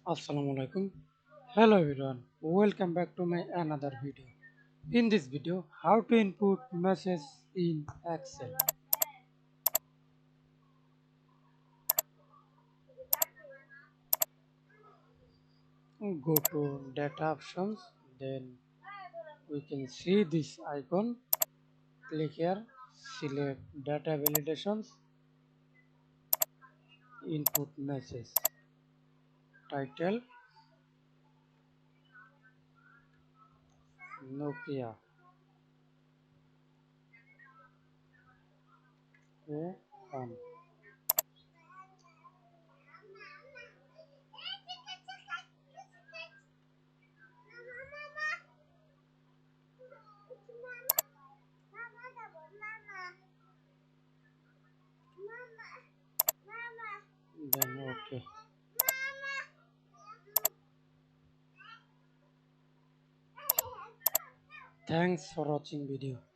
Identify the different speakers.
Speaker 1: Assalamualaikum. Hello everyone. Welcome back to my another video. In this video, how to input message in Excel. Go to data options, then we can see this icon. Click here, select data validations, input message. Title Nokia. On. Then okay. Thanks for watching video.